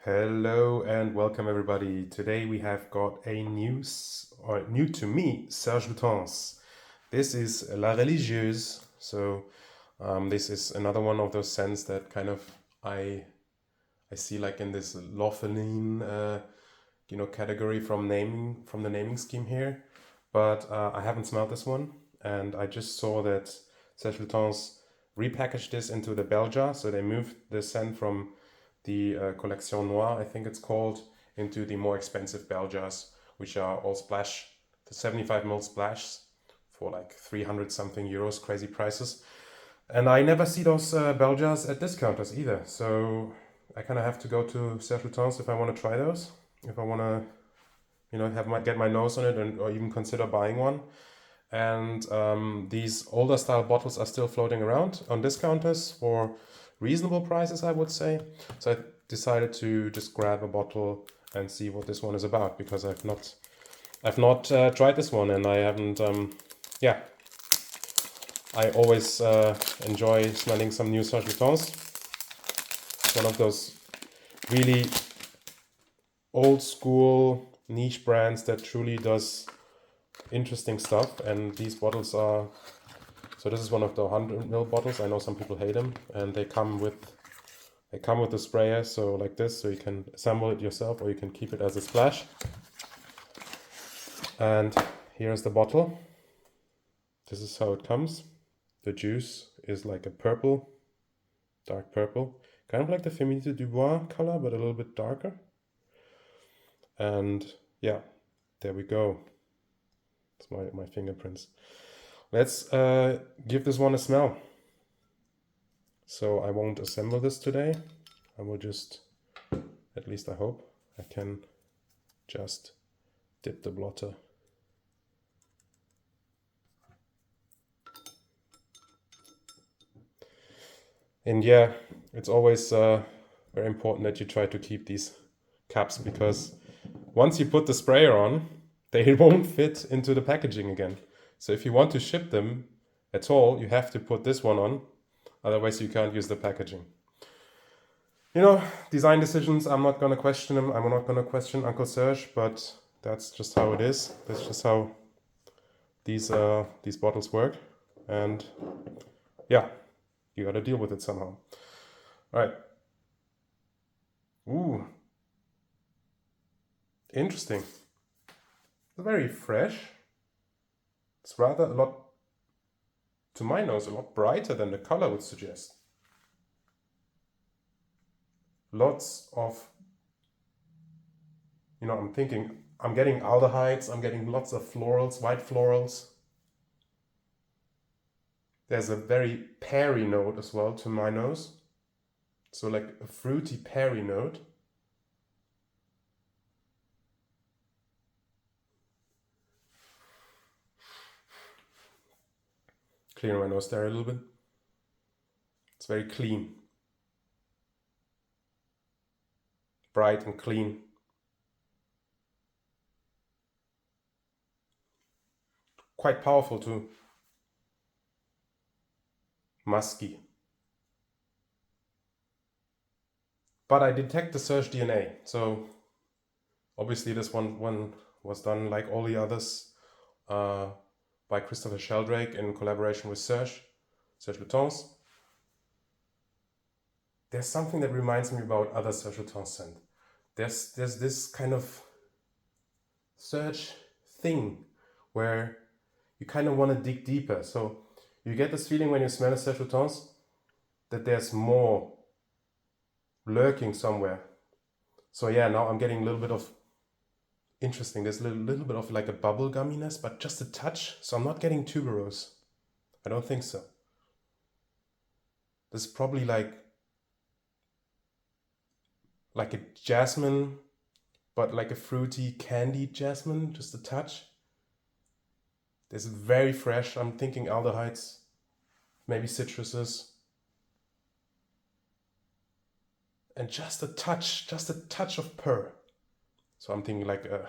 Hello and welcome everybody. Today we have got a new to me, Serge Lutens. This is La Religieuse. So this is another one of those scents that kind of I see like in this l'orpheline category from the naming scheme here. But I haven't smelled this one, and I just saw that Serge Lutens repackaged this into the bell jar. So they moved the scent from the Collection Noire, I think it's called, into the more expensive bell jars, which are all splash, the 75 ml splash for like 300 something euros, crazy prices. And I never see those bell jars at discounters either. So I kind of have to go to Serge Lutens if I want to try those, if I want to, get my nose on it or even consider buying one. And these older style bottles are still floating around on discounters for reasonable prices, I would say. So I decided to just grab a bottle and see what this one is about, because I've not tried this one, and I haven't. I always enjoy smelling some new Serge Lutens. It's one of those really old school niche brands that truly does interesting stuff, and these bottles are. So this is one of the 100 ml bottles. I know some people hate them, and they come with the sprayer, so like this, so you can assemble it yourself or you can keep it as a splash. And here's the bottle. This is how it comes. The juice is like a purple, dark purple, kind of like the Féminité du Bois color, but a little bit darker. And yeah, there we go. It's my fingerprints. Let's give this one a smell. So I won't assemble this today. I will just, at least I hope, I can just dip the blotter. And yeah, it's always very important that you try to keep these caps, because once you put the sprayer on, they won't fit into the packaging again. So if you want to ship them at all, you have to put this one on. Otherwise, you can't use the packaging. Design decisions, I'm not going to question them. I'm not going to question Uncle Serge, but that's just how it is. That's just how these bottles work. And yeah, you got to deal with it somehow. All right. Ooh. Interesting. It's very fresh. It's rather a lot, to my nose, a lot brighter than the color would suggest. Lots of, I'm getting aldehydes, I'm getting lots of florals, white florals. There's a very peary note as well to my nose. So like a fruity peary note. Clear my nose there a little bit. It's very clean. Bright and clean. Quite powerful too. Musky. But I detect the Serge DNA. So obviously this one was done like all the others by Christopher Sheldrake in collaboration with Serge Lutens. There's something that reminds me about other Serge Lutens scent. There's this kind of Serge thing where you kind of want to dig deeper. So you get this feeling when you smell a Serge Lutens that there's more lurking somewhere. So yeah, now I'm getting a little bit of interesting. There's a little bit of like a bubble gumminess, but just a touch. So I'm not getting tuberose. I don't think so. This is probably like a jasmine, but like a fruity candied jasmine, just a touch. This is very fresh. I'm thinking aldehydes, maybe citruses. And just a touch of purr. So I'm thinking like a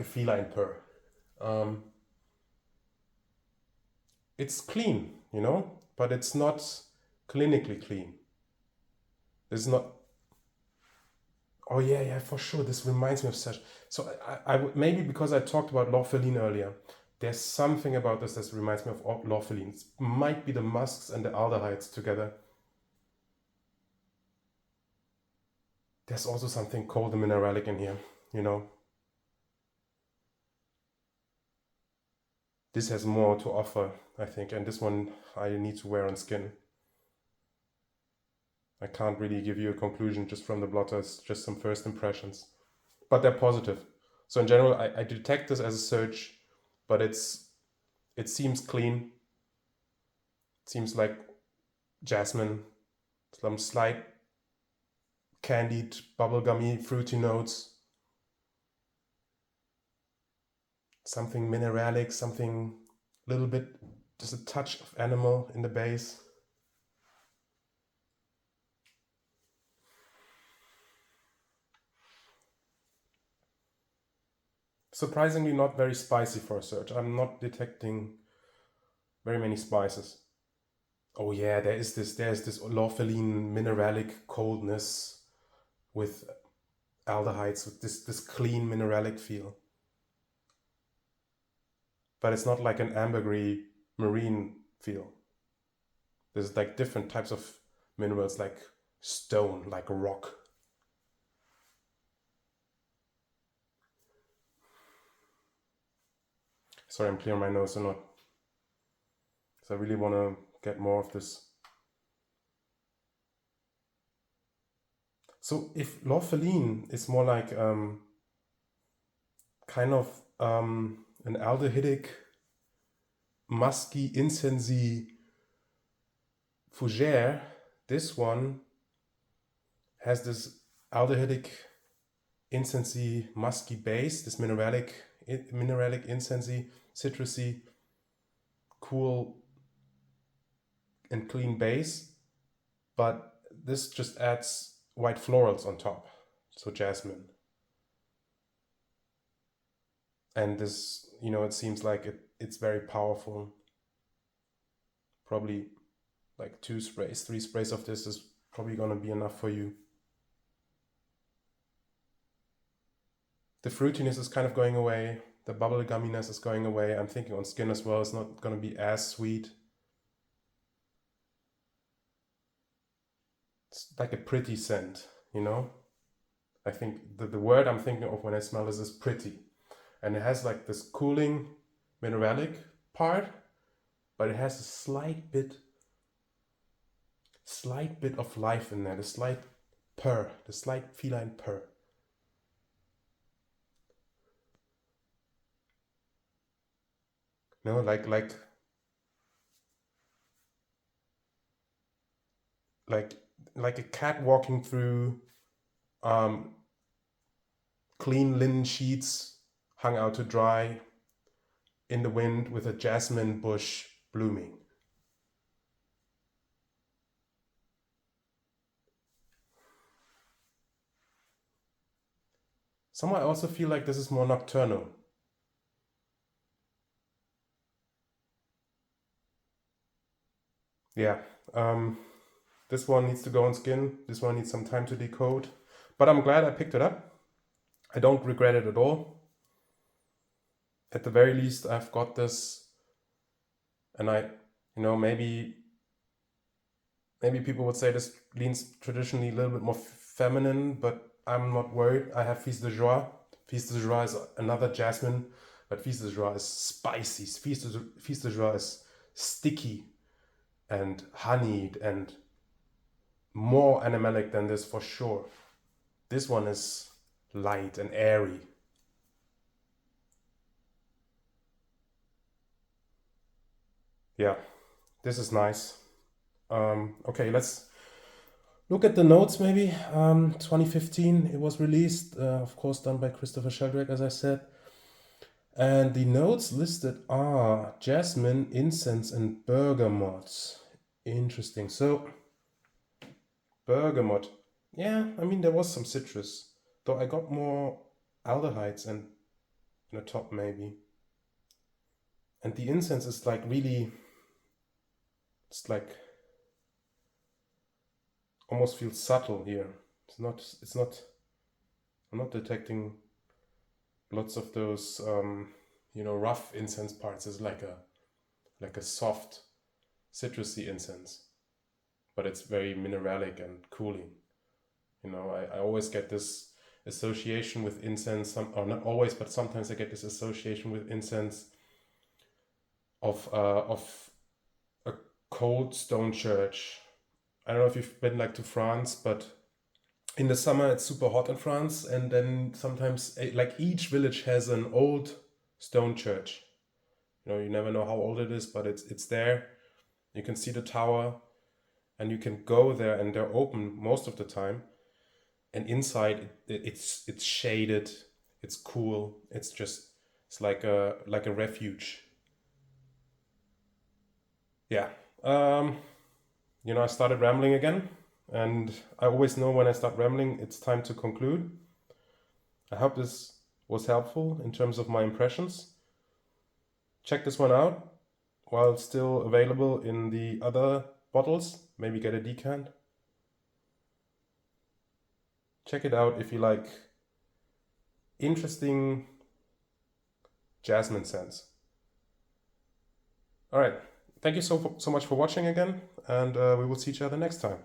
feline purr. It's clean, but it's not clinically clean. This is not Oh yeah, for sure. This reminds me of Serge. So maybe because I talked about Lorpheline earlier, there's something about this that reminds me of Lorpheline. It might be the musks and the aldehydes together. There's also something cold and mineralic in here, you know. This has more to offer, I think, and this one I need to wear on skin. I can't really give you a conclusion just from the blotters, just some first impressions. But they're positive. So in general, I detect this as a Serge, but it seems clean. It seems like jasmine, some slight candied, bubblegummy, fruity notes. Something mineralic, something a little bit, just a touch of animal in the base. Surprisingly not very spicy for a Serge. I'm not detecting very many spices. Oh yeah, there's this Lorpheline mineralic coldness with aldehydes, with this clean mineralic feel. But it's not like an ambergris marine feel. There's like different types of minerals, like stone, like rock. Sorry, I'm clearing my nose a lot. So I really want to get more of this. So if Lorpheline is more like kind of an aldehydic, musky, incensey fougere, this one has this aldehydic, incensey, musky base, this mineralic, incensey, citrusy, cool and clean base, but this just adds white florals on top, so jasmine. And this, it seems like it's very powerful. Probably like 2 sprays, 3 sprays of this is probably gonna be enough for you. The fruitiness is kind of going away. The bubble gumminess is going away. I'm thinking on skin as well, it's not gonna be as sweet. It's like a pretty scent, I think the word I'm thinking of when I smell this is pretty. And it has like this cooling mineralic part, but it has a slight bit of life in there, the slight purr, the slight feline purr. Like a cat walking through clean linen sheets hung out to dry in the wind with a jasmine bush blooming. Somehow I also feel like this is more nocturnal. Yeah, this one needs to go on skin. This one needs some time to decode. But I'm glad I picked it up. I don't regret it at all. At the very least, I've got this, and maybe people would say this leans traditionally a little bit more feminine, but I'm not worried. I have Fils de Joie. Fils de Joie is another jasmine, but Fils de Joie is spicy. Fils de Joie is sticky and honeyed and more animalic than this for sure. This one is light and airy. Yeah, this is nice. Okay, let's look at the notes maybe. 2015 it was released, of course done by Christopher Sheldrake, as I said. And the notes listed are jasmine, incense, and bergamot. Interesting. So, bergamot. Yeah, I mean, there was some citrus, though I got more aldehydes and in the top maybe. And the incense is like really, it's like almost feels subtle here. It's not I'm not detecting lots of those, rough incense parts. It's like a soft, citrusy incense, but it's very mineralic and cooling. I always get this association with incense, or not always, but sometimes I get this association with incense of a cold stone church. I don't know if you've been to France, but in the summer it's super hot in France, and then sometimes each village has an old stone church. You never know how old it is, but it's there. You can see the tower, and you can go there, and they're open most of the time. And inside it's shaded, it's cool. It's like a refuge. Yeah. I started rambling again, and I always know when I start rambling, it's time to conclude. I hope this was helpful in terms of my impressions. Check this one out while it's still available in the other bottles. Maybe get a decant. Check it out if you like interesting jasmine scents. All right. Thank you so much for watching again, and we will see each other next time.